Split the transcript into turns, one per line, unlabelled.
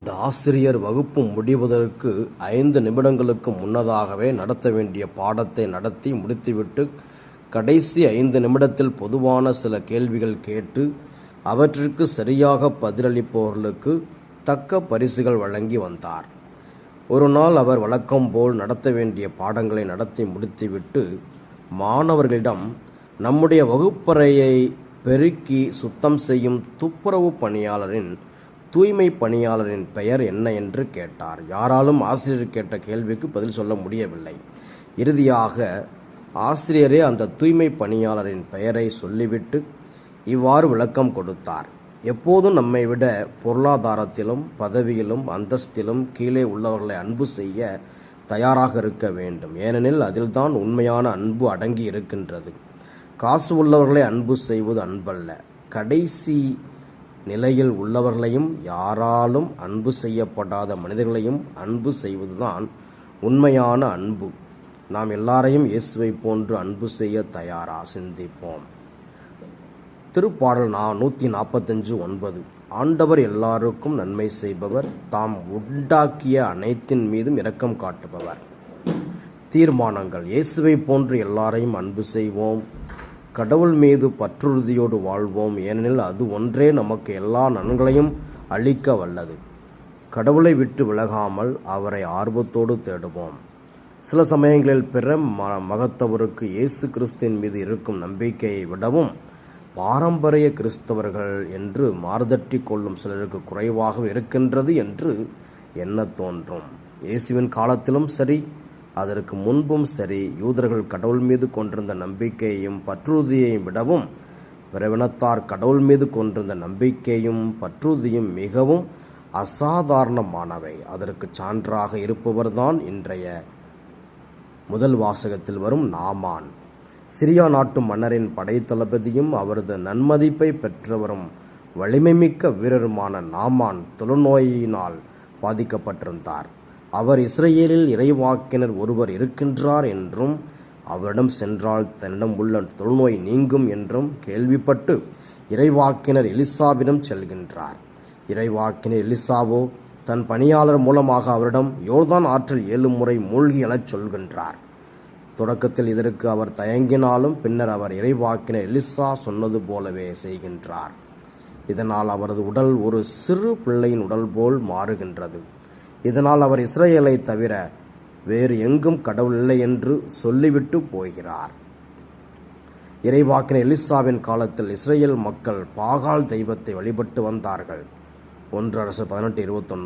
இந்த ஆசிரியர் வகுப்பு முடிவதற்கு 5 நிமிடங்களுக்கு முன்னதாகவே நடத்த வேண்டிய பாடத்தை நடத்தி முடித்துவிட்டு கடைசி 5 நிமிடத்தில் பொதுவான சில கேள்விகள் கேட்டு அவற்றிற்கு சரியாக பதிலளிப்பவர்களுக்கு தக்க பரிசுகள் வழங்கி வந்தார். ஒரு நாள் அவர் வழக்கம் போல் நடத்த வேண்டிய பாடங்களை நடத்தி முடித்துவிட்டு மாணவர்களிடம் நம்முடைய வகுப்பறையை பெருக்கி சுத்தம் செய்யும் துப்புரவு பணியாளரின் தூய்மை பணியாளரின் பெயர் என்ன என்று கேட்டார். யாராலும் ஆசிரியர் கேட்ட கேள்விக்கு பதில் சொல்ல முடியவில்லை. இறுதியாக ஆசிரியரே அந்த தூய்மை பணியாளரின் பெயரை சொல்லிவிட்டு இவ்வாறு விளக்கம் கொடுத்தார். எப்போதும் நம்மை விட பொருளாதாரத்திலும் பதவியிலும் அந்தஸ்திலும் கீழே உள்ளவர்களை அன்பு செய்ய தயாராக இருக்க வேண்டும். ஏனெனில் அதில்தான் உண்மையான அன்பு அடங்கி இருக்கின்றது. காசு உள்ளவர்களை அன்பு செய்வது அன்பல்ல. கடைசி நிலையில் உள்ளவர்களையும் யாராலும் அன்பு செய்யப்படாத மனிதர்களையும் அன்பு செய்வதுதான் உண்மையான அன்பு. நாம் எல்லாரையும் இயேசுவை போன்று அன்பு செய்ய தயாரா? சிந்திப்போம். திருப்பாடல் 145:9. ஆண்டவர் எல்லாருக்கும் நன்மை செய்பவர், தாம் உண்டாக்கிய அனைத்தின் மீதும் இரக்கம் காட்டுபவர். தீர்மானங்கள்: இயேசுவை போன்று எல்லாரையும் அன்பு செய்வோம். கடவுள் மீது பற்றுறுதியோடு வாழ்வோம். ஏனெனில் அது ஒன்றே நமக்கு எல்லா நன்மைகளையும் அளிக்க வல்லது. கடவுளை விட்டு விலகாமல் அவரை ஆர்வத்தோடு தேடுவோம். சில சமயங்களில் பிற மகத்தவருக்கு இயேசு கிறிஸ்துவின் மீது இருக்கும் நம்பிக்கையை விடவும் பாரம்பரிய கிறிஸ்தவர்கள் என்று மாறுதட்டி கொள்ளும் சிலருக்கு குறைவாக இருக்கின்றது என்று எண்ண தோன்றும். இயேசுவின் காலத்திலும் சரி, அதற்கு முன்பும் சரி, யூதர்கள் கடவுள் மீது கொண்டிருந்த நம்பிக்கையையும் பற்றுறுதியையும் விடவும் பிறவினத்தார் கடவுள் மீது கொண்டிருந்த நம்பிக்கையும் பற்றுறுதியும் மிகவும் அசாதாரணமானவை. அதற்கு சான்றாக இருப்பவர்தான் இன்றைய முதல் வாசகத்தில் வரும் நாமான். சிரியா நாட்டு மன்னரின் படைத்தளபதியும் அவரது நன்மதிப்பை பெற்றவரும் வலிமைமிக்க வீரருமான நாமான் தொழுநோயினால் பாதிக்கப்பட்டிருந்தார். அவர் இஸ்ரேலில் இறைவாக்கினர் ஒருவர் இருக்கின்றார் என்றும் அவரிடம் சென்றால் தன்னிடம் உள்ள தொழுநோய் நீங்கும் என்றும் கேள்விப்பட்டு இறைவாக்கினர் எலிசாவிடம் செல்கின்றார். இறைவாக்கினர் எலிசாவோ தன் பணியாளர் மூலமாக அவரிடம் யோர்தான் ஆற்றில் 7 முறை மூழ்கி எழச் சொல்கின்றார். தொடக்கத்தில் இதற்கு அவர் தயங்கினாலும் பின்னர் அவர் இறைவாக்கினர் எலிசா சொன்னது போலவே செய்கின்றார். இதனால் அவரது உடல் ஒரு சிறு பிள்ளையின் உடல் போல் மாறுகின்றது. இதனால் அவர் இஸ்ரேலை தவிர வேறு எங்கும் கடவுள் இல்லை என்று சொல்லிவிட்டு போகிறார். இறைவாக்கினர் எலிசாவின் காலத்தில் இஸ்ரேல் மக்கள் பாகால் தெய்வத்தை வழிபட்டு வந்தார்கள். 1 அரசு 18:21.